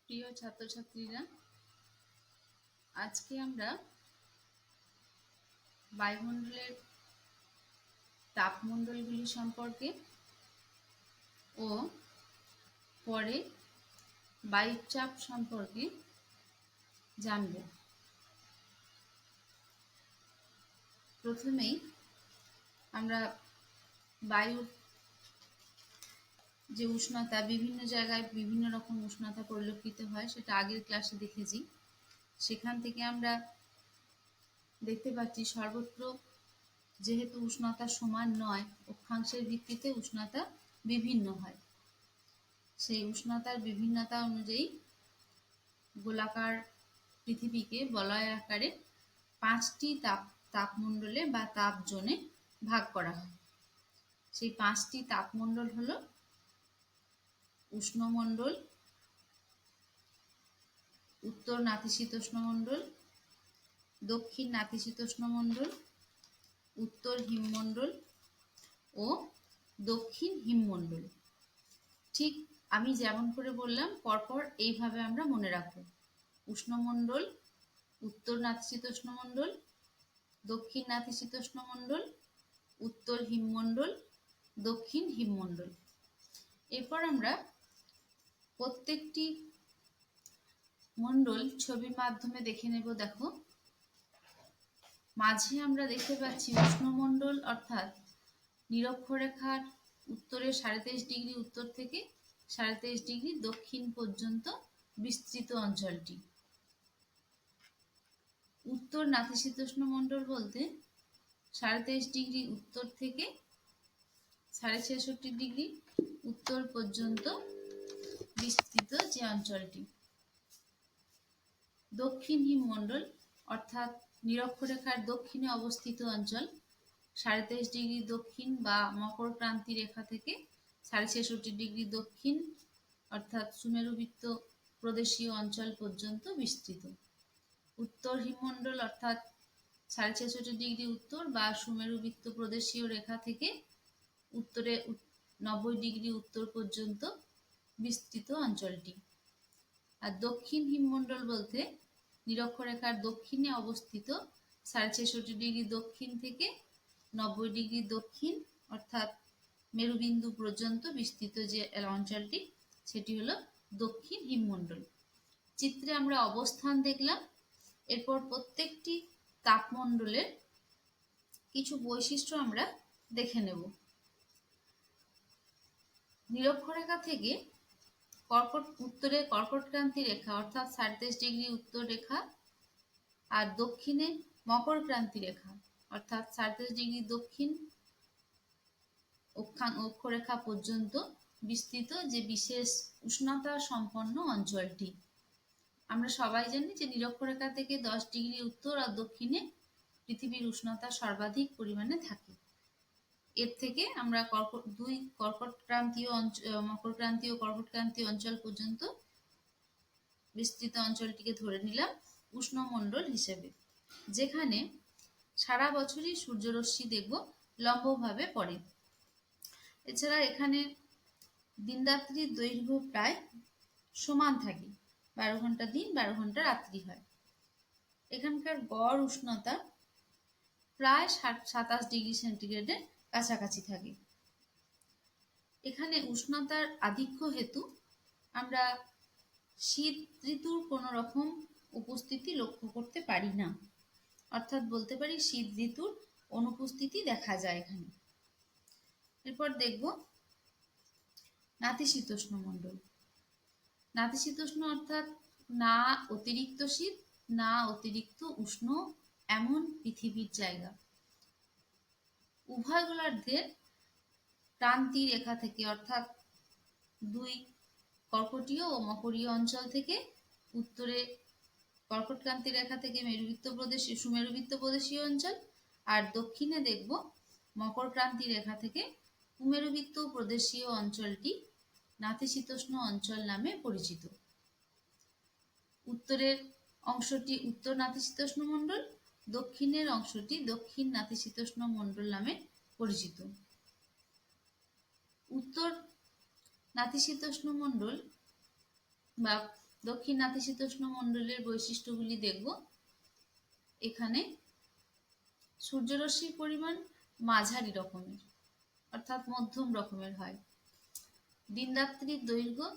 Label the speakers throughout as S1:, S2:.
S1: প্রিয় ছাত্রছাত্রীরা, আজকে আমরা বায়ুমণ্ডলের তাপমণ্ডলগুলি সম্পর্কে ও পরে বায়ুর চাপ সম্পর্কে জানব। প্রথমেই আমরা বায়ুর যে উষ্ণতা, বিভিন্ন জায়গায় বিভিন্ন রকম উষ্ণতা পরিলক্ষিত হয়, সেটা আগের ক্লাসে দেখেছি। সেখান থেকে আমরা দেখতে পাচ্ছি সর্বত্র যেহেতু উষ্ণতা সমান নয়, অক্ষাংশের ভিত্তিতে উষ্ণতা বিভিন্ন হয়। সেই উষ্ণতার বিভিন্নতা অনুযায়ী গোলাকার পৃথিবীকে বলয় আকারে 5টি তাপমণ্ডলে বা তাপ জোনে ভাগ করা হয়। সেই 5টি তাপমণ্ডল হলো উষ্ণমণ্ডল, উত্তর নাতিশীতোষ্ণমণ্ডল, দক্ষিণ নাতিশীতোষ্ণমণ্ডল, উত্তর হিমমণ্ডল ও দক্ষিণ হিমমণ্ডল। ঠিক আমি যেমন করে বললাম, পরপর এইভাবে আমরা মনে রাখবো। উষ্ণমণ্ডল, উত্তর নাতিশীতোষ্ণমণ্ডল, দক্ষিণ নাতিশীতোষ্ণমণ্ডল, উত্তর হিমমণ্ডল, দক্ষিণ হিমমণ্ডল। এরপর আমরা প্রত্যেকটি মণ্ডল ছবির মাধ্যমে দেখে নেব। দেখো, মাঝে আমরা দেখতে পাচ্ছি উষ্ণমণ্ডল, অর্থাৎ নিরক্ষরেখার উত্তরে 23.5 ডিগ্রি উত্তর থেকে 23.5 ডিগ্রি দক্ষিণ পর্যন্ত বিস্তৃত অঞ্চলটি। উত্তর নাতিশীতোষ্ণমণ্ডল বলতে 23.5 ডিগ্রি উত্তর থেকে 66.5 ডিগ্রি উত্তর পর্যন্ত বিস্তৃত যে অঞ্চলটি। দক্ষিণ হিমমণ্ডল অর্থাৎ নিরক্ষরেখার দক্ষিণে অবস্থিত অঞ্চল, 23.5 ডিগ্রি দক্ষিণ বা মকরক্রান্তি রেখা থেকে 66.5 ডিগ্রি দক্ষিণ অর্থাৎ সুমেরুবৃত্ত প্রদেশীয় অঞ্চল পর্যন্ত বিস্তৃত। উত্তর হিমমণ্ডল অর্থাৎ 66.5 ডিগ্রি উত্তর বা সুমেরুবৃত্ত প্রদেশীয় রেখা থেকে উত্তরে 90 ডিগ্রি উত্তর পর্যন্ত বিস্তৃত অঞ্চলটি। আর দক্ষিণ হিমমণ্ডল বলতে নিরক্ষরেখার দক্ষিণে অবস্থিত 66.5 ডিগ্রি দক্ষিণ থেকে 90 ডিগ্রি দক্ষিণ অর্থাৎ মেরুবিন্দু পর্যন্ত বিস্তৃত যে অঞ্চলটি, সেটি হলো দক্ষিণ হিমমণ্ডল। চিত্রে আমরা অবস্থান দেখলাম। এরপর প্রত্যেকটি তাপমণ্ডলের কিছু বৈশিষ্ট্য আমরা দেখে নেব। নিরক্ষরেখা থেকে উত্তরে কর্কটক্রান্তি রেখা অর্থাৎ 37 ডিগ্রি উত্তর রেখা আর দক্ষিণে মকরক্রান্তি রেখা অর্থাৎ 37 ডিগ্রি দক্ষিণ অক্ষরেখা পর্যন্ত বিস্তৃত যে বিশেষ উষ্ণতা সম্পন্ন অঞ্চলটি। আমরা সবাই জানি যে নিরক্ষরেখা থেকে 10 ডিগ্রি উত্তর আর দক্ষিণে পৃথিবীর উষ্ণতা সর্বাধিক পরিমাণে থাকে। এর থেকে আমরা মকরক্রান্তীয় কর্কটক্রান্তীয় অঞ্চল পর্যন্ত বিস্তৃত অঞ্চলটিকে ধরে নিলাম উষ্ণমণ্ডল হিসেবে, যেখানে সারা বছরই সূর্যরশ্মি দেখব লম্বভাবে পড়ে। এছাড়া এখানে দিন রাত্রির দৈর্ঘ্য প্রায় সমান থাকে, 12 ঘন্টা দিন 12 ঘন্টা রাত্রি হয়। এখানকার গড় উষ্ণতা প্রায় 27 ডিগ্রি সেন্টিগ্রেডের কাছাকাছি থাকে। এখানে উষ্ণতার আধিক্য হেতু আমরা শীত ঋতুর কোনো রকম উপস্থিতি লক্ষ্য করতে পারি না, অর্থাৎ বলতে পারি শীত ঋতুর অনুপস্থিতি দেখা যায় এখানে। এরপর দেখব নাতিশীতোষ্ণমণ্ডল। নাতিশীতোষ্ণ অর্থাৎ না অতিরিক্ত শীত না অতিরিক্ত উষ্ণ এমন পৃথিবীর জায়গা। উভয় গোলার্ধের ক্রান্তি রেখা থেকে অর্থাৎ দুই কর্কটীয় ও মকরীয় অঞ্চল থেকে উত্তরে কর্কটক্রান্তি রেখা থেকে সুমেরুবৃত্ত প্রদেশীয় অঞ্চল আর দক্ষিণে দেখব মকরক্রান্তি রেখা থেকে কুমেরুবৃত্ত প্রদেশীয় অঞ্চলটি নাতিশীতোষ্ণ অঞ্চল নামে পরিচিত। উত্তরের অংশটি উত্তর নাতিশীতোষ্ণ মণ্ডল, দক্ষিণের অংশটি দক্ষিণ নাতিশীতোষ্ণ মণ্ডল নামে পরিচিত। উত্তর নাতিশীতোষ্ণ মণ্ডল বা দক্ষিণ নাতিশীতোষ্ণ মণ্ডলের বৈশিষ্ট্যগুলি দেখব। এখানে সূর্যরশ্মির পরিমাণ মাঝারি রকমের, অর্থাৎ মধ্যম রকমের হয়। দিনরাত্রির দৈর্ঘ্য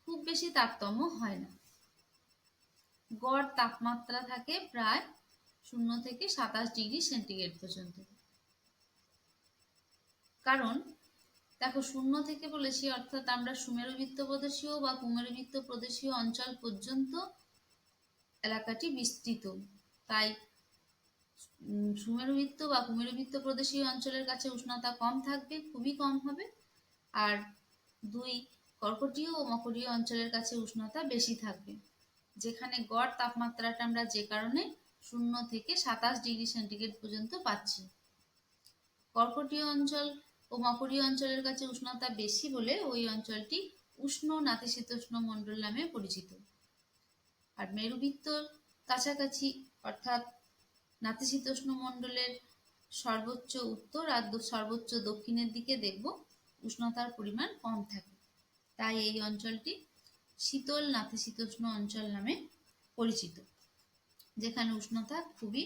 S1: খুব বেশি তারতম্য হয় না। গড় তাপমাত্রা থাকে প্রায় 0 থেকে 27 ডিগ্রি সেন্টিগ্রেড পর্যন্ত। কারণ দেখো 0 থেকে বলেছি, অর্থাৎ আমরা সুমেরুবৃত্ত প্রদেশীয় বা কুমেরুবৃত্ত প্রদেশীয় অঞ্চল পর্যন্ত এলাকাটি বিস্তৃত, তাই সুমেরুবৃত্ত বা কুমেরুবৃত্ত প্রদেশীয় অঞ্চলের কাছে উষ্ণতা কম থাকবে, খুবই কম হবে। আর 2 কর্কটীয় ও মকরীয় অঞ্চলের কাছে উষ্ণতা বেশি থাকবে, যেখানে গড় তাপমাত্রাটা আমরা যে কারণে 0 থেকে 27 ডিগ্রি সেন্টিগ্রেড পর্যন্ত পাচ্ছি। কর্কটীয় অঞ্চল ও মকরীয় অঞ্চলের কাছে উষ্ণতা বেশি বলে ওই অঞ্চলটি উষ্ণ নাতিশীতোষ্ণ মণ্ডল নামে পরিচিত। আর মেরুবৃত্তর কাছাকাছি, অর্থাৎ নাতিশীতোষ্ণ মণ্ডলের সর্বোচ্চ উত্তর আর সর্বোচ্চ দক্ষিণের দিকে দেখব উষ্ণতার পরিমাণ কম থাকে, তাই এই অঞ্চলটি শীতল নাতিশীতোষ্ণ অঞ্চল নামে পরিচিত, যেখানে উষ্ণতা খুবই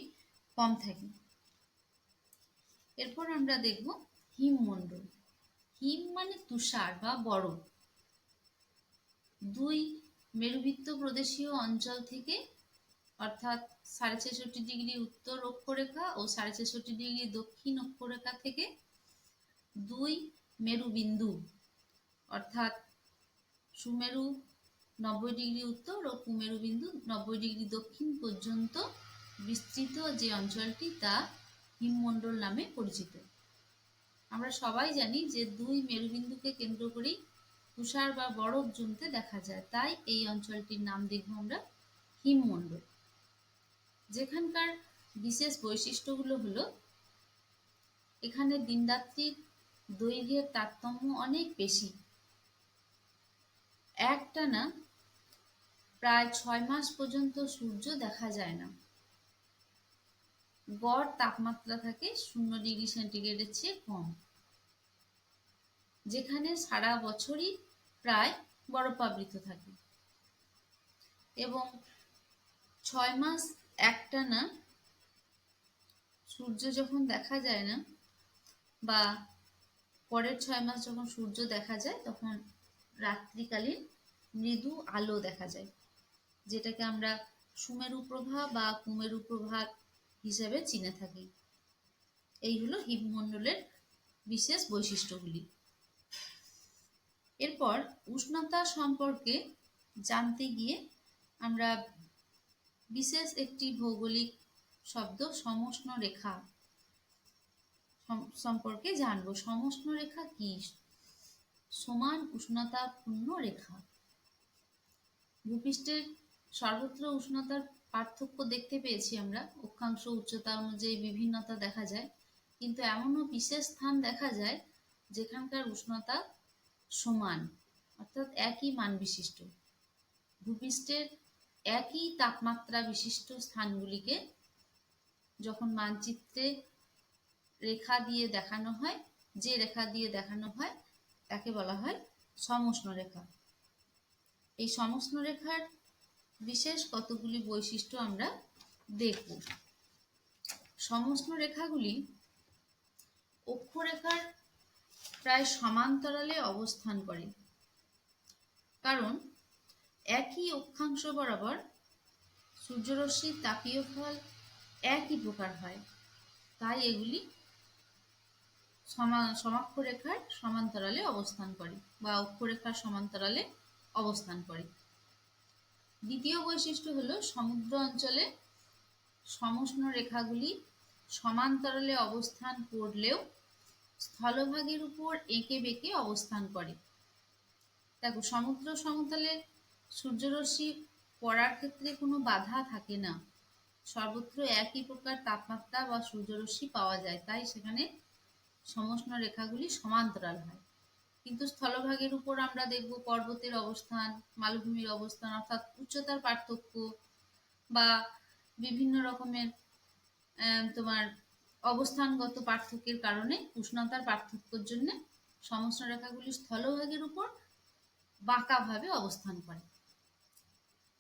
S1: কম থাকে। এরপর আমরা দেখব হিমমণ্ডল। হিম মানে তুষার বা বরফ। 2 মেরুবৃত্ত প্রদেশীয় অঞ্চল থেকে, অর্থাৎ 66.5 ডিগ্রি উত্তর অক্ষরেখা ও 66.5 ডিগ্রি দক্ষিণ অক্ষরেখা থেকে 2 মেরুবিন্দু, অর্থাৎ সুমেরু 90 ডিগ্রি উত্তর ও কুমেরুবিন্দু 90 ডিগ্রি দক্ষিণ পর্যন্ত বিস্তৃত যে অঞ্চলটি, তা হিমমণ্ডল নামে পরিচিত। আমরা সবাই জানি যে 2 মেরুবিন্দুকে কেন্দ্র করেই তুষার বা বরফ জমতে দেখা যায়, তাই এই অঞ্চলটির নাম দেখব আমরা হিমমণ্ডল। যেখানকার বিশেষ বৈশিষ্ট্যগুলো হলো, এখানে দিনরাত্রির দৈর্ঘ্যের তারতম্য অনেক বেশি। একটানা প্রায় 6 মাস পর্যন্ত সূর্য দেখা যায় না। গড় তাপমাত্রা থাকে 0 ডিগ্রি সেন্টিগ্রেডের চেয়ে কম, যেখানে সারা বছরই প্রায় বরফাবৃত থাকে। এবং 6 মাস একটানা সূর্য যখন দেখা যায় না, বা পরের 6 মাস যখন সূর্য দেখা যায়, তখন রাত্রিকালীন মৃদু আলো দেখা যায়, যেটাকে আমরা সুমেরু প্রভা বা কুমেরু প্রভা হিসেবে চিনে থাকি। এই হলো হিমমণ্ডলের বিশেষ বৈশিষ্ট্যগুলি। এরপর উষ্ণতা সম্পর্কে জানতে গিয়ে আমরা বিশেষ একটি ভৌগোলিক শব্দ সমষ্ণ রেখা সম্পর্কে জানব। সমষ্ণ রেখা কি? সমান উষ্ণতা পূর্ণ রেখা। ভূপৃষ্ঠের সর্বত্র উষ্ণতার পার্থক্য দেখতে পেয়েছি আমরা, অক্ষাংশ উচ্চতা অনুযায়ী বিভিন্নতা দেখা যায়, কিন্তু এমনও বিশেষ স্থান দেখা যায় যেখানকার উষ্ণতা সমান, অর্থাৎ একই মান বিশিষ্ট। ভূপৃষ্ঠের একই তাপমাত্রা বিশিষ্ট স্থানগুলিকে যখন মানচিত্রে রেখা দিয়ে দেখানো হয়, যে রেখা দিয়ে দেখানো হয় তাকে বলা হয় সমষ্ণ রেখা। এই সমষ্ণ রেখার বিশেষ কতগুলি বৈশিষ্ট্য আমরা দেখব। সমষ্ণ রেখাগুলি অক্ষরেখার প্রায় সমান্তরালে অবস্থান করে, কারণ একই অক্ষাংশ বরাবর সূর্যরশ্মির তাপীয় ফল একই প্রকার হয়, তাই এগুলি সমাক্ষরেখার সমান্তরালে অবস্থান করে বা অক্ষরেখার সমান্তরালে অবস্থান করে। দ্বিতীয় বৈশিষ্ট্য হলো, সমুদ্র অঞ্চলে সমষ্ণ রেখাগুলি সমান্তরালে অবস্থান করলেও স্থলভাগের উপর এঁকে বেঁকে অবস্থান করে। দেখো, সমুদ্র সমতলে সূর্যরশ্মি পড়ার ক্ষেত্রে কোনো বাধা থাকে না, সর্বত্র একই প্রকার তাপমাত্রা বা সূর্যরশ্মি পাওয়া যায়, তাই সেখানে সমষ্ণ রেখাগুলি সমান্তরাল হয়। কিন্তু স্থলভাগের উপর আমরা দেখব পর্বতের অবস্থান, মালভূমির অবস্থান, অর্থাৎ উচ্চতার পার্থক্য বা বিভিন্ন রকমের তোমার অবস্থানগত পার্থক্যের কারণে, উষ্ণতার পার্থক্যের জন্য সমষ্ণ রেখাগুলি স্থলভাগের উপর বাঁকাভাবে অবস্থান করে।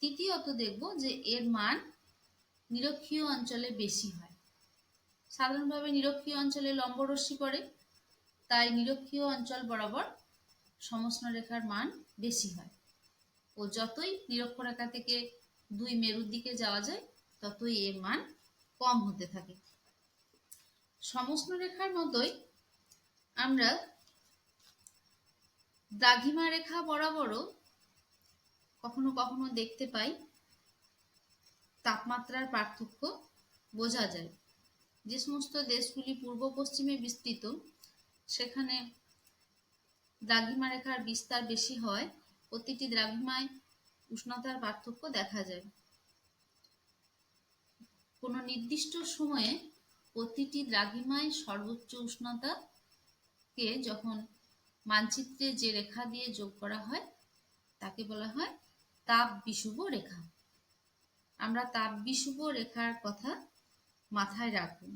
S1: তৃতীয়ত দেখব যে এর মান নিরক্ষীয় অঞ্চলে বেশি হয়। সাধারণভাবে নিরক্ষীয় অঞ্চলে লম্বরশ্মি পড়ে, তাই নিরক্ষীয় অঞ্চল বরাবর সমষ্ণরেখার মান বেশি হয়, ও যতই নিরক্ষরেখা থেকে দুই মেরুর দিকে যাওয়া যায় ততই এর মান কম হতে থাকে। সমষ্ণরেখার মতোই আমরা দ্রাঘিমা রেখা বরাবরও কখনো কখনো দেখতে পাই তাপমাত্রার পার্থক্য বোঝা যায়। যে সমস্ত দেশগুলি পূর্ব পশ্চিমে বিস্তৃত সেখানে দ্রাঘিমা রেখার বিস্তার বেশি হয়, প্রতিটি দ্রাঘিমায় উষ্ণতার পার্থক্য দেখা যায়। কোনো নির্দিষ্ট সময়ে প্রতিটি দ্রাঘিমায় সর্বোচ্চ উষ্ণতাকে যখন মানচিত্রে যে রেখা দিয়ে যোগ করা হয় তাকে বলা হয় তাপ বিষুব রেখা। আমরা তাপ বিষুব রেখার কথা মাথায় রাখুন।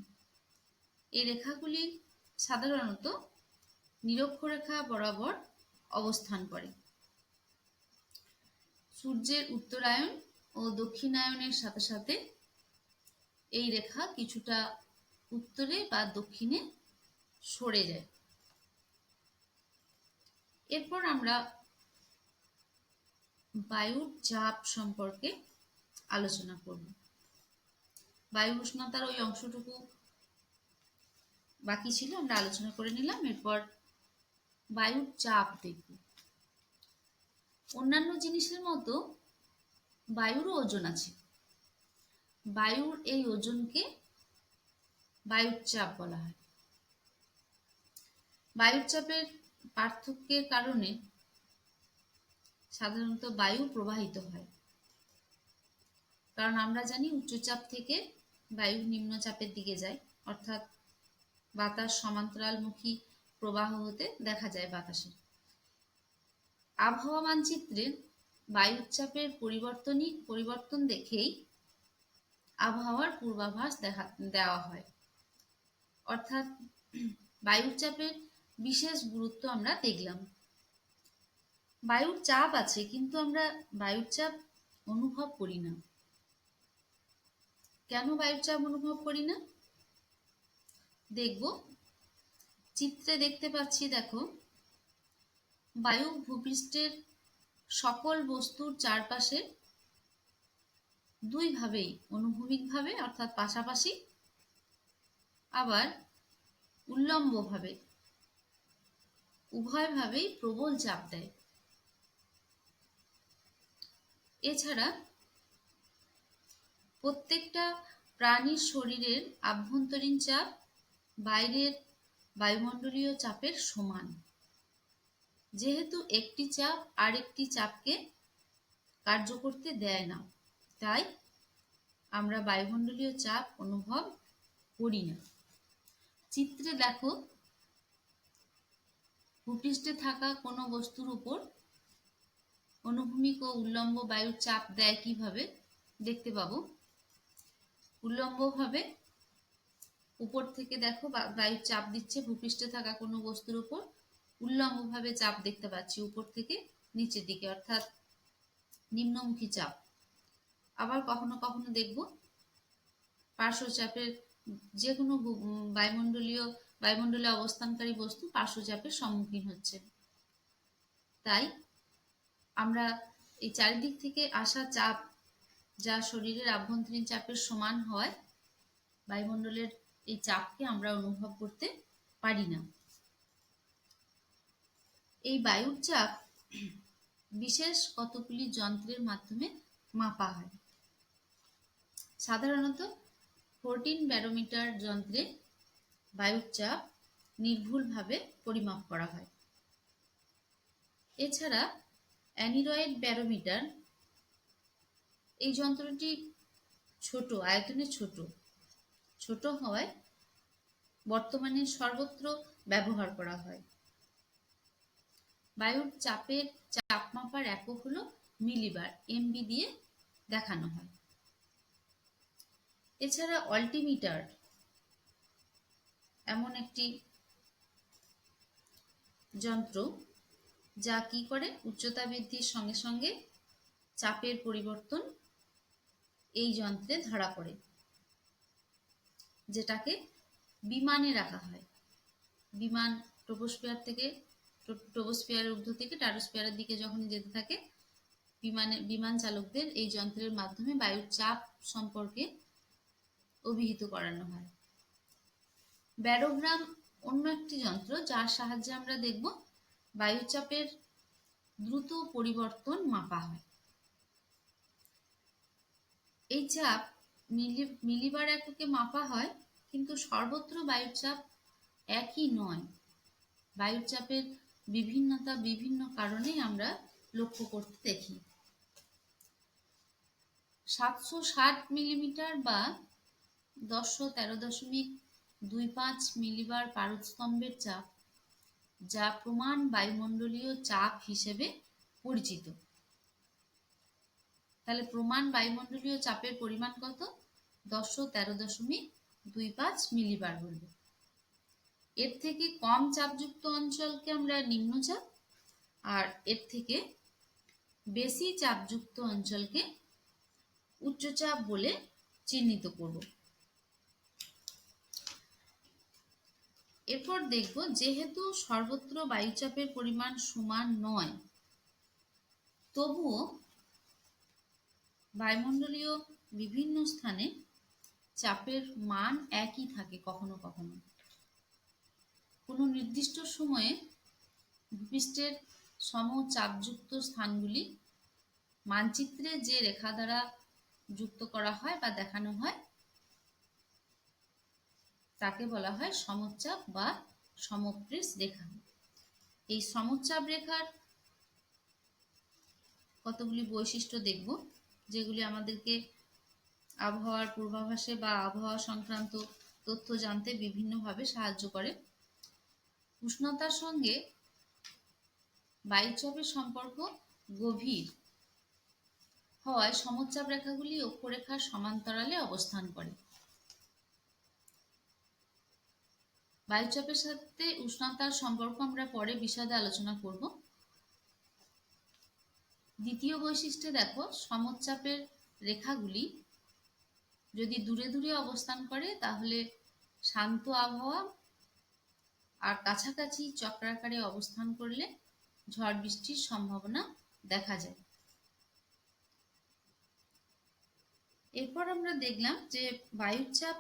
S1: এই রেখাগুলি সাধারণত নিরক্ষরেখা বরাবর অবস্থান করে। সূর্যের উত্তরায়ণ ও দক্ষিণায়নের সাথে সাথে এই রেখা কিছুটা উত্তরে বা দক্ষিণে সরে যায়। এরপর আমরা বায়ুর চাপ সম্পর্কে আলোচনা করব। বায়ু উষ্ণতার ওই অংশটুকু বাকি ছিল, আমরা আলোচনা করে নিলাম। এরপর বায়ুর চাপ দেখব। অন্যান্য জিনিসের মতো বায়ুরও ওজন আছে। বায়ুর এই ওজনকে বায়ুর চাপ বলা হয়। বায়ুর চাপের পার্থক্যের কারণে সাধারণত বায়ু প্রবাহিত হয়, কারণ আমরা জানি উচ্চচাপ থেকে বায়ু নিম্নচাপের দিকে যায়, অর্থাৎ বাতাস সমান্তরালমুখী প্রবাহ হতে দেখা যায় বাতাসে। আবহাওয়া মানচিত্রে বায়ুর চাপের পরিবর্তন দেখেই আবহাওয়ার পূর্বাভাস দেওয়া হয়, অর্থাৎ বায়ুর চাপের বিশেষ গুরুত্ব আমরা দেখলাম। বায়ুর চাপ আছে কিন্তু আমরা বায়ুর চাপ অনুভব করি না। কেন বায়ুর চাপ অনুভব করি না দেখব। চিত্রে দেখতে পাচ্ছি, দেখো, বায়ু ভূপৃষ্ঠের সকল বস্তুর চারপাশে দুই ভাবেই, অনুভূমিকভাবে অর্থাৎ পাশাপাশি, আবার উল্লম্বভাবে, উভয়ভাবেই প্রবল চাপ দেয়। এছাড়া প্রত্যেকটা প্রাণীর শরীরের আভ্যন্তরীণ চাপ বাইরের বায়ুমণ্ডলীয় চাপের সমান। যেহেতু একটি চাপ আরেকটি চাপকে কার্য করতে দেয় না, তাই আমরা বায়ুমণ্ডলীয় চাপ অনুভব করি না। চিত্রে দেখো, ভূপৃষ্ঠে থাকা কোনো বস্তুর উপর অনুভূমিক ও উল্লম্ব বায়ুর চাপ দেয় কিভাবে দেখতে পাবো। উল্লম্বভাবে উপর থেকে দেখো বায়ুর চাপ দিচ্ছে ভূপৃষ্ঠে থাকা কোনো বস্তুর উপর, উল্লম্বভাবে চাপ দেখতে পাচ্ছি উপর থেকে নিচের দিকে, অর্থাৎ নিম্নমুখী চাপ। আবার কখনো কখনো দেখব পার্শ্বচাপের যে কোনো বায়ুমণ্ডলে অবস্থানকারী বস্তু পার্শ্বচাপের সম্মুখীন হচ্ছে। তাই আমরা এই চারিদিক থেকে আসা চাপ যা শরীরের আভ্যন্তরীণ চাপের সমান হয়, বায়ুমণ্ডলের এই চাপকে আমরা অনুভব করতে পারি না। এই বায়ুর চাপ বিশেষ কতগুলি যন্ত্রের মাধ্যমে মাপা হয়। সাধারণত 14 ব্যারোমিটার যন্ত্রে বায়ুর চাপ নির্ভুলভাবে পরিমাপ করা হয়। এছাড়া অ্যানিরয়েড ব্যারোমিটার, এই যন্ত্রটি ছোট আয়তনে ছোট হওয়ায় বর্তমানে সর্বত্র ব্যবহার করা হয়। বায়ুর চাপের চাপ মাপার একক হলো মিলিবার, এমবি দিয়ে দেখানো হয়। এছাড়া অল্টিমিটার এমন একটি যন্ত্র যা কি করে, উচ্চতা বৃদ্ধির সঙ্গে সঙ্গে চাপের পরিবর্তন এই যন্ত্রে ধরা পড়ে, যেটাকে বিমানে রাখা হয়। বিমান ট্রোপোস্ফিয়ারের ঊর্ধ্ব থেকে স্ট্র্যাটোস্ফিয়ারের দিকে যখন যেতে থাকে, বিমান চালকদের এই যন্ত্রের মাধ্যমে বায়ুর চাপ সম্পর্কে অভিহিত করানো হয়। ব্যারোগ্রাম অন্য একটি যন্ত্র যার সাহায্যে আমরা দেখব বায়ুচাপের দ্রুত পরিবর্তন মাপা হয়। এই চাপ মিলিবার এককে মাপা হয়, কিন্তু সর্বত্র বায়ুচাপ একই নয়। বায়ুচাপের বিভিন্নতা বিভিন্ন কারণে আমরা লক্ষ্য করতে দেখি। 760 মিলিমিটার বা 1013.25 মিলিবার পারদস্তম্ভের চাপ, যা প্রমাণ বায়ুমণ্ডলীয় চাপ হিসেবে পরিচিত। তাহলে প্রমাণ বায়ুমণ্ডলীয় চাপের পরিমাণ কত? 1013.25 মিলিবার বলবো। এর থেকে কম চাপযুক্ত অঞ্চলকে আমরা নিম্নচাপ, আর এর থেকে বেশি চাপযুক্ত অঞ্চলকে উচ্চচাপ বলে চিহ্নিত করব। এরপর দেখব, যেহেতু সর্বত্র বায়ুচাপের পরিমাণ সমান নয়, তবুও বায়ুমণ্ডলীয় বিভিন্ন স্থানে চাপের মান একই থাকে কখনো কখনো। কোনো নির্দিষ্ট সময়ে ভূপৃষ্ঠের সমচাপযুক্ত স্থানগুলি মানচিত্রে যে রেখা দ্বারা যুক্ত করা হয় বা দেখানো হয়, তাকে বলা হয় সমচাপ বা সমপৃষ্ঠ রেখা। এই সমচাপ রেখার কতগুলি বৈশিষ্ট্য দেখব, যেগুলি আমাদেরকে আবহাওয়ার পূর্বাভাসে বা আবহাওয়া সংক্রান্ত তথ্য জানতে বিভিন্নভাবে সাহায্য করে। উষ্ণতার সঙ্গে বায়ুচাপের সম্পর্ক গভীর হওয়ায় সমচাপ রেখাগুলি অক্ষরেখার সমান্তরালে অবস্থান করে। বায়ুচাপের সাথে উষ্ণতার সম্পর্ক আমরা পরে বিশদে আলোচনা করব। দ্বিতীয় বৈশিষ্ট্যে দেখো, সমচাপের রেখাগুলি যদি দূরে দূরে অবস্থান করে তাহলে শান্ত আবহাওয়া, আর কাছাকাছি চক্রাকারে অবস্থান করলে ঝড় বৃষ্টির সম্ভাবনা দেখা যায়। এরপর আমরা দেখলাম যে বায়ুচাপ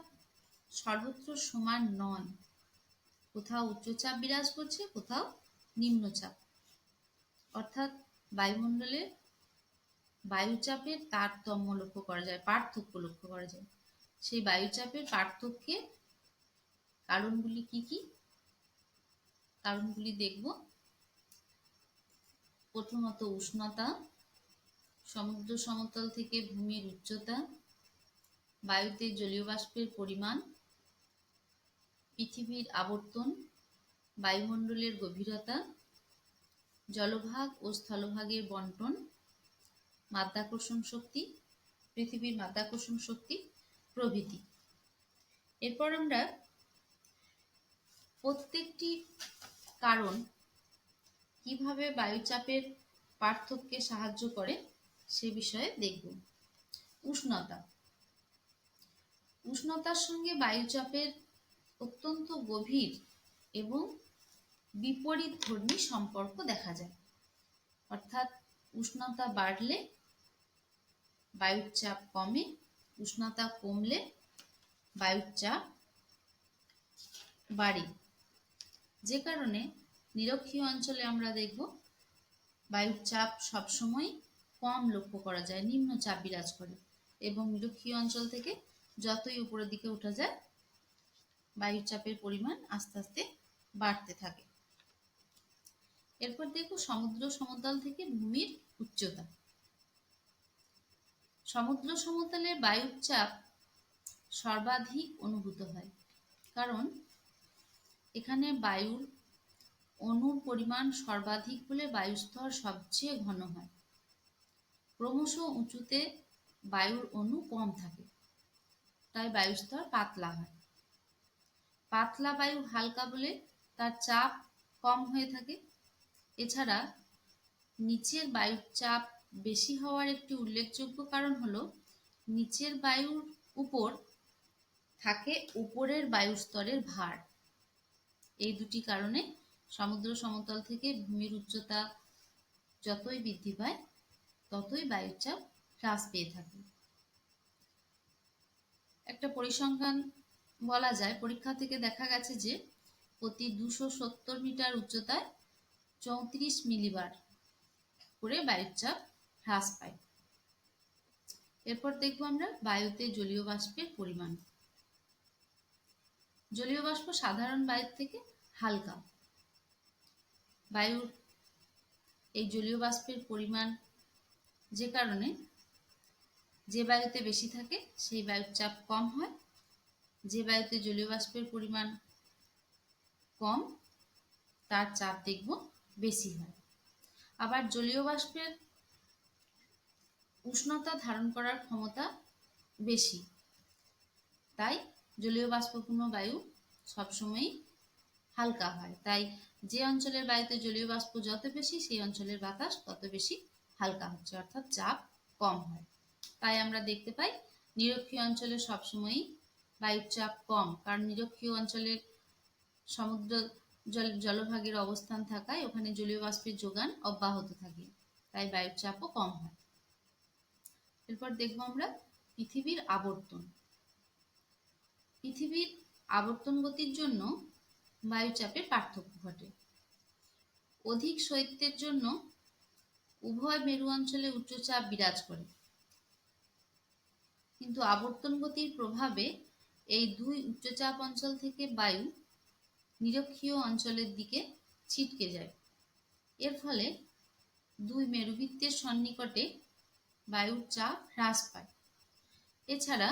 S1: সর্বত্র সমান নয়, কোথাও উচ্চচাপ বিরাজ করছে, কোথাও নিম্নচাপ। অর্থাৎ বায়ুমণ্ডলে বায়ুচাপের তারতম্য লক্ষ্য করা যায়, পার্থক্য লক্ষ্য করা যায়। সেই বায়ুচাপের পার্থক্যের কারণগুলি কি কি? কারণগুলি দেখব। প্রথমত উষ্ণতা, সমুদ্র সমতল থেকে ভূমির উচ্চতা, বায়ুতে জলীয় বাষ্পের পরিমাণ, পৃথিবীর আবর্তন, বায়ুমণ্ডলের গভীরতা, জলভাগ ও স্থলভাগের বণ্টন, মাধ্যাকর্ষণ শক্তি, পৃথিবীর মাধ্যাকর্ষণ শক্তি প্রভৃতি। এরপর আমরা প্রত্যেকটি কারণ কিভাবে বায়ুচাপের পার্থক্যে সাহায্য করে সে বিষয়ে দেখব। উষ্ণতা। উষ্ণতার সঙ্গে বায়ুচাপের অত্যন্ত গভীর এবং বিপরীতধর্মী সম্পর্ক দেখা যায়। অর্থাৎ উষ্ণতা বাড়লে বায়ুর চাপ কমে, উষ্ণতা কমলে বায়ুর চাপ বাড়ে। যে কারণে নিরক্ষীয় অঞ্চলে আমরা দেখব বায়ুর চাপ সবসময় কম লক্ষ্য করা যায়, নিম্নচাপ বিরাজ করে, এবং নিরক্ষীয় অঞ্চল থেকে যতই উপরের দিকে ওঠা যায় বায়ুর চাপের পরিমাণ আস্তে আস্তে বাড়তে থাকে। এরপর দেখো সমুদ্র সমতল থেকে ভূমির উচ্চতা। সমুদ্র সমতলে বায়ুর চাপ সর্বাধিক অনুভূত হয়, কারণ এখানে বায়ুর অণুর পরিমাণ সর্বাধিক হলে বায়ুস্তর সবচেয়ে ঘন হয়। ক্রমশ উঁচুতে বায়ুর অণু কম থাকে, তাই বায়ুস্তর পাতলা হয়। পাতলা বায়ু হালকা বলে তার চাপ কম হয়ে থাকে। এছাড়া নিচের বায়ুর চাপ বেশি হওয়ার একটি উল্লেখযোগ্য কারণ হলো নিচের বায়ুর উপর থাকে উপরের বায়ুস্তরের ভার। এই দুটি কারণে সমুদ্র সমতল থেকে ভূমির উচ্চতা যতই বৃদ্ধি পায় ততই বায়ুর চাপ হ্রাস পেয়ে থাকে। একটা পরিসংখ্যান বলা যায়, পরীক্ষা থেকে দেখা গেছে যে প্রতি 270 মিটার উচ্চতায় 34 মিলিবার করে বায়ুর চাপ হ্রাস পায়। এরপর দেখব আমরা বায়ুতে জলীয় বাষ্পের পরিমাণ। জলীয় বাষ্প সাধারণ বায়ুর থেকে হালকা। বায়ুর এই জলীয় বাষ্পের পরিমাণ যে কারণে যে বায়ুতে বেশি থাকে সেই বায়ুর চাপ কম হয়, যে বায়ুতে জলীয় বাষ্পের পরিমাণ কম তার চাপ দেখব বেশি হয়। আবার জলীয় বাষ্পের উষ্ণতা ধারণ করার ক্ষমতা বেশি, তাই জলীয় বাষ্পপূর্ণ বায়ু সবসময়ই হালকা হয়। তাই যে অঞ্চলের বায়ুতে জলীয় বাষ্প যত বেশি সেই অঞ্চলের বাতাস তত বেশি হালকা হচ্ছে, অর্থাৎ চাপ কম হয়। তাই আমরা দেখতে পাই নিরক্ষীয় অঞ্চলে সবসময়ই বায়ুর চাপ কম, কারণ নিরক্ষীয় অঞ্চলের সমুদ্র জলভাগের অবস্থান থাকায় ওখানে জলীয় বাষ্পের যোগান অব্যাহত থাকে, তাই বায়ুর চাপও কম হয়। এরপর দেখব আমরা পৃথিবীর আবর্তন। পৃথিবীর আবর্তন গতির জন্য বায়ুচাপের পার্থক্য ঘটে। অধিক শৈত্যের জন্য উভয় মেরু অঞ্চলে উচ্চচাপ বিরাজ করে, কিন্তু আবর্তন গতির প্রভাবে এই দুই উচ্চচাপ অঞ্চল থেকে বায়ু নিরক্ষীয় অঞ্চলের দিকে ছিটকে যায়। এর ফলে দুই মেরুবৃত্তের সন্নিকটে বায়ুর চাপ হ্রাস পায়। এছাড়া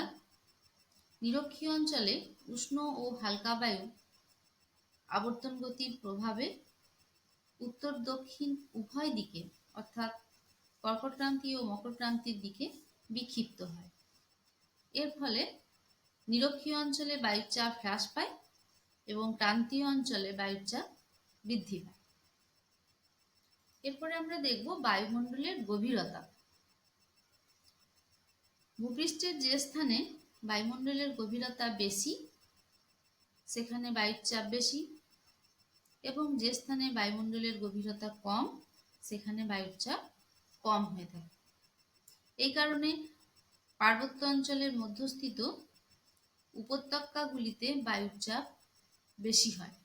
S1: নিরক্ষীয় অঞ্চলে উষ্ণ ও হালকা বায়ু আবর্তন গতির প্রভাবে উত্তর দক্ষিণ উভয় দিকে অর্থাৎ কর্কটক্রান্তি ও মকরক্রান্তির দিকে বিক্ষিপ্ত হয়। এর ফলে নিরক্ষীয় অঞ্চলে বায়ুর চাপ হ্রাস পায় এবং ক্রান্তীয় অঞ্চলে বায়ুর চাপ বৃদ্ধি পায়। এরপরে আমরা দেখব বায়ুমণ্ডলের গভীরতা। ভূপৃষ্ঠের যে স্থানে বায়ুমণ্ডলের গভীরতা বেশি সেখানে বায়ুর চাপ বেশি, এবং যে স্থানে বায়ুমণ্ডলের গভীরতা কম সেখানে বায়ুর চাপ কম হয়ে থাকে। এই কারণে পার্বত্য অঞ্চলের মধ্যস্থিত উপত্যকাগুলিতে বায়ুর চাপ বেশি হয়।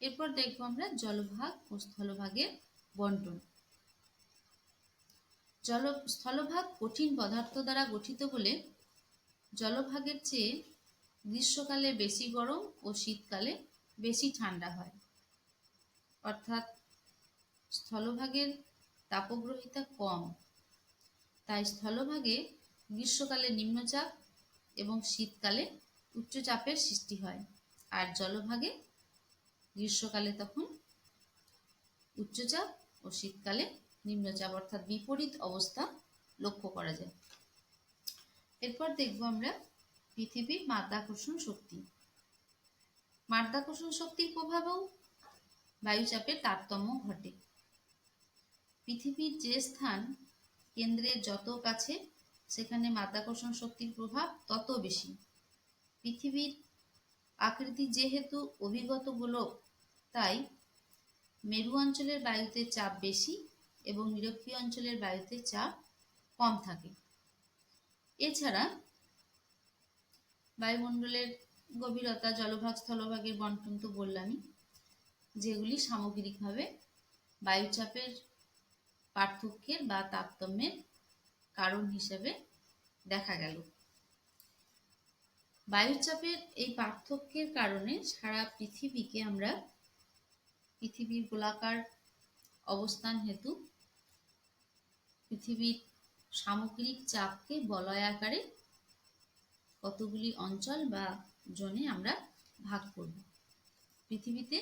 S1: এরপর দেখব আমরা জলভাগ ও স্থলভাগের বন্টন। স্থলভাগ কঠিন পদার্থ দ্বারা গঠিত বলে জলভাগের চেয়ে গ্রীষ্মকালে বেশি গরম ও শীতকালে বেশি ঠান্ডা হয়, অর্থাৎ স্থলভাগের তাপগ্রহিতা কম। তাই স্থলভাগে গ্রীষ্মকালে নিম্নচাপ এবং শীতকালে উচ্চচাপের সৃষ্টি হয়, আর জলভাগে গ্রীষ্মকালে তখন উচ্চচাপ ও শীতকালে নিম্নচাপ, অর্থাৎ বিপরীত অবস্থা লক্ষ্য করা যায়। এরপর দেখব আমরা পৃথিবীর মাধ্যাকর্ষণ শক্তি। মাধ্যাকর্ষণ শক্তির প্রভাবেও বায়ুচাপের তারতম্য ঘটে। পৃথিবীর যে স্থান কেন্দ্রের যত কাছে সেখানে মাধ্যাকর্ষণ শক্তির প্রভাব তত বেশি। পৃথিবীর আকৃতি যেহেতু অভিগত গোলক, তাই মেরু অঞ্চলের বায়ুতে চাপ বেশি এবং নিরক্ষীয় অঞ্চলের বায়ুতে চাপ কম থাকে। এছাড়া বায়ুমণ্ডলের গভীরতা, জলভাগ, স্থলভাগের বন্টন তো বললামই, যেগুলি সামগ্রিকভাবে বায়ুচাপের পার্থক্যের বা তারতম্যের কারণ হিসেবে দেখা গেল। বায়ুচাপের এই পার্থক্যের কারণে সারা পৃথিবীকে আমরা পৃথিবীর গোলাকার অবস্থান হেতু পৃথিবীর সামগ্রিক চাপকে বলয়াকারে কতগুলি অঞ্চল বা জোনে আমরা ভাগ করব। পৃথিবীতে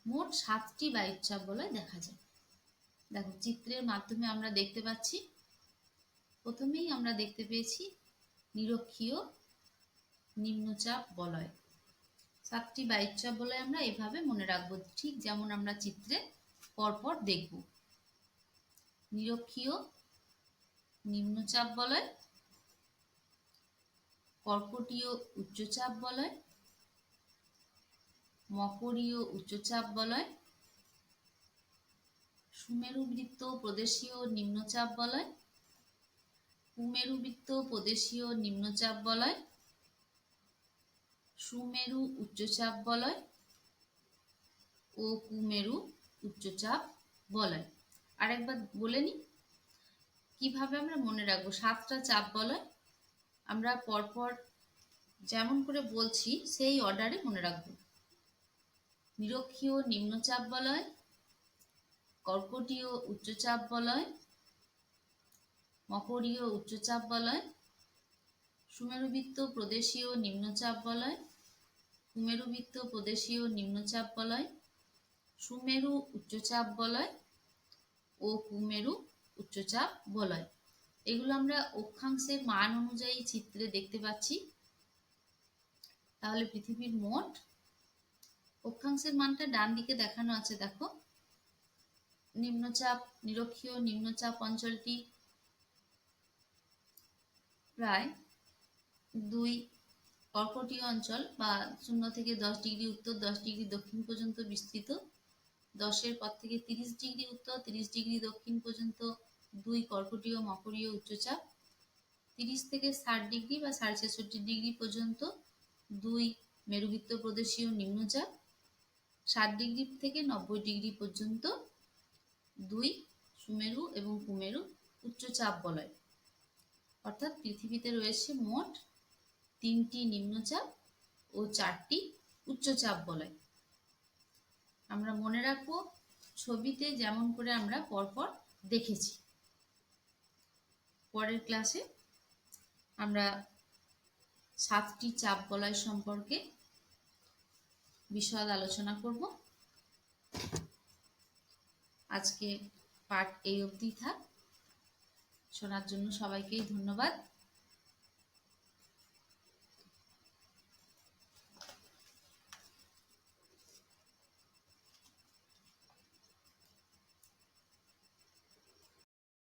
S1: মোট 7টি বায়ুচাপ বলয় দেখা যায়। দেখো চিত্রের মাধ্যমে আমরা দেখতে পাচ্ছি, প্রথমেই আমরা দেখতে পেয়েছি নিরক্ষীয় নিম্নচাপ বলয়। 7টি বায়ুচাপ বলয় আমরা এভাবে মনে রাখবো, ঠিক যেমন আমরা চিত্রে পরপর দেখব। নিরক্ষীয় নিম্নচাপ বলয়, কর্কটীয় উচ্চচাপ বলয়, মকরীয় উচ্চচাপ বলয়, সুমেরুবৃত্ত প্রদেশীয় নিম্নচাপ বলয়, কুমেরুবৃত্ত প্রদেশীয় নিম্নচাপ বলয়, সুমেরু উচ্চচাপ বলয় ও কুমেরু উচ্চচাপ বলয়। আরেকবার বলে নিই কিভাবে আমরা মনে রাখবো। 7টা চাপ বলয় আমরা পরপর যেমন করে বলছি সেই অর্ডারে মনে রাখবো। নিরক্ষীয় নিম্নচাপ বলয়, কর্কটীয় উচ্চচাপ বলয়, মকরীয় উচ্চচাপ বলয়, সুমেরুবৃত্ত প্রদেশীয় নিম্নচাপ বলয়, কুমেরুবৃত্ত প্রদেশীয় নিম্নচাপ বলয়, সুমেরু উচ্চচাপ বলয় ও কুমেরু উচ্চচাপ বলয়। এগুলো আমরা অক্ষাংশের মান অনুযায়ী চিত্রে দেখতে পাচ্ছি। তাহলে পৃথিবীর মোট অক্ষাংশের মানটা ডান দিকে দেখানো আছে, দেখো। নিম্নচাপ, নিরক্ষীয় নিম্নচাপ অঞ্চলটি প্রায় 2 কর্কটীয় অঞ্চল বা 0 থেকে 10 ডিগ্রি উত্তর 10 ডিগ্রি দক্ষিণ পর্যন্ত বিস্তৃত। 10-এর পর থেকে 30 ডিগ্রি উত্তর 30 ডিগ্রি দক্ষিণ পর্যন্ত 2 কর্কটীয় মকরীয় উচ্চচাপ। 30 থেকে 60 ডিগ্রি বা 66.5 ডিগ্রি পর্যন্ত 2 মেরুবৃত্ত প্রদেশীয় নিম্নচাপ। 60 ডিগ্রি থেকে 90 ডিগ্রি পর্যন্ত 2 সুমেরু এবং কুমেরু উচ্চচাপ বলয়। অর্থাৎ পৃথিবীতে রয়েছে মোট 3টি নিম্নচাপ ও 4টি উচ্চচাপ বলয়। আমরা মনে রাখবো ছবিতে যেমন করে আমরা পরপর দেখেছি। পরের ক্লাসে আমরা 7টি চাপ বলয় সম্পর্কে বিশদ আলোচনা করব। আজকে পাঠ এই অবধি থাক। শোনার জন্য সবাইকেই ধন্যবাদ।